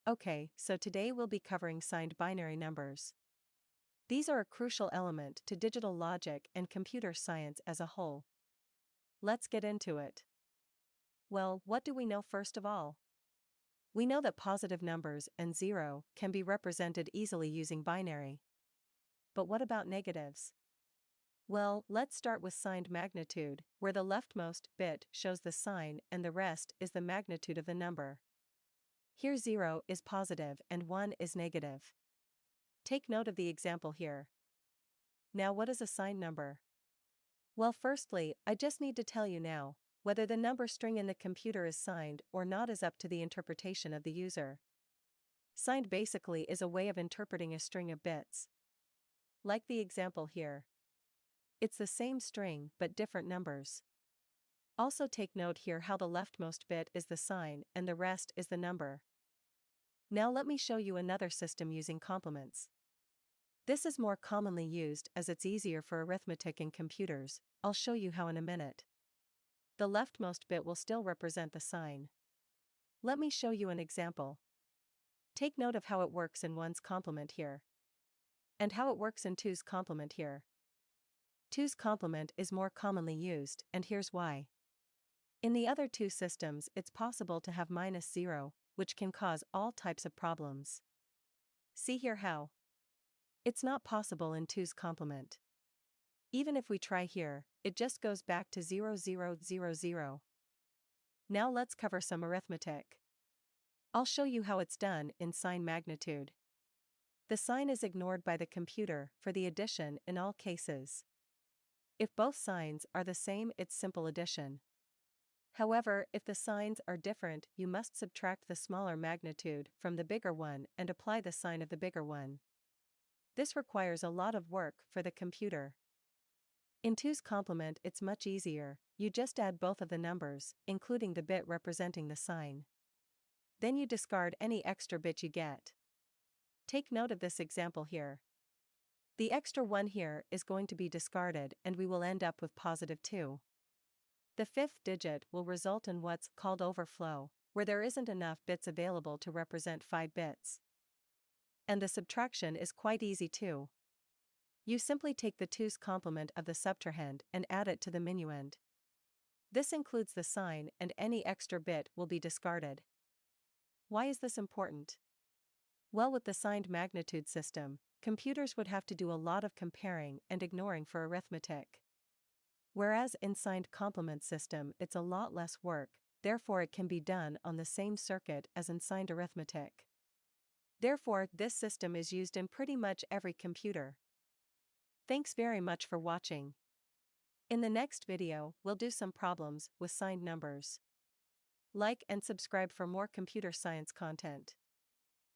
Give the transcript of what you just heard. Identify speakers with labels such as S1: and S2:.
S1: Okay, so today we'll be covering signed binary numbers. These are a crucial element to digital logic and computer science as a whole. Let's get into it. Well, what do we know first of all? We know that positive numbers and zero can be represented easily using binary. But what about negatives? Well, let's start with signed magnitude, where the leftmost bit shows the sign and the rest is the magnitude of the number. Here 0 is positive and 1 is negative. Take note of the example here. Now what is a signed number? Well, firstly, I just need to tell you now, whether the number string in the computer is signed or not is up to the interpretation of the user. Signed basically is a way of interpreting a string of bits. Like the example here. It's the same string but different numbers. Also take note here how the leftmost bit is the sign and the rest is the number. Now let me show you another system using complements. This is more commonly used as it's easier for arithmetic in computers. I'll show you how in a minute. The leftmost bit will still represent the sign. Let me show you an example. Take note of how it works in 1's complement here. And how it works in 2's complement here. 2's complement is more commonly used, and here's why. In the other two systems it's possible to have -0, which can cause all types of problems. See here how. It's not possible in 2's complement. Even if we try here, it just goes back to 0, 0, 0, 0. Now let's cover some arithmetic. I'll show you how it's done in sign magnitude. The sign is ignored by the computer for the addition in all cases. If both signs are the same, it's simple addition. However, if the signs are different, you must subtract the smaller magnitude from the bigger one and apply the sign of the bigger one. This requires a lot of work for the computer. In 2's complement it's much easier, you just add both of the numbers, including the bit representing the sign. Then you discard any extra bit you get. Take note of this example here. The extra 1 here is going to be discarded and we will end up with +2. The fifth digit will result in what's called overflow, where there isn't enough bits available to represent 5 bits. And the subtraction is quite easy too. You simply take the 2's complement of the subtrahend and add it to the minuend. This includes the sign and any extra bit will be discarded. Why is this important? Well, with the signed magnitude system, computers would have to do a lot of comparing and ignoring for arithmetic. Whereas in signed complement system it's a lot less work, therefore it can be done on the same circuit as in signed arithmetic. Therefore, this system is used in pretty much every computer. Thanks very much for watching. In the next video, we'll do some problems with signed numbers. Like and subscribe for more computer science content.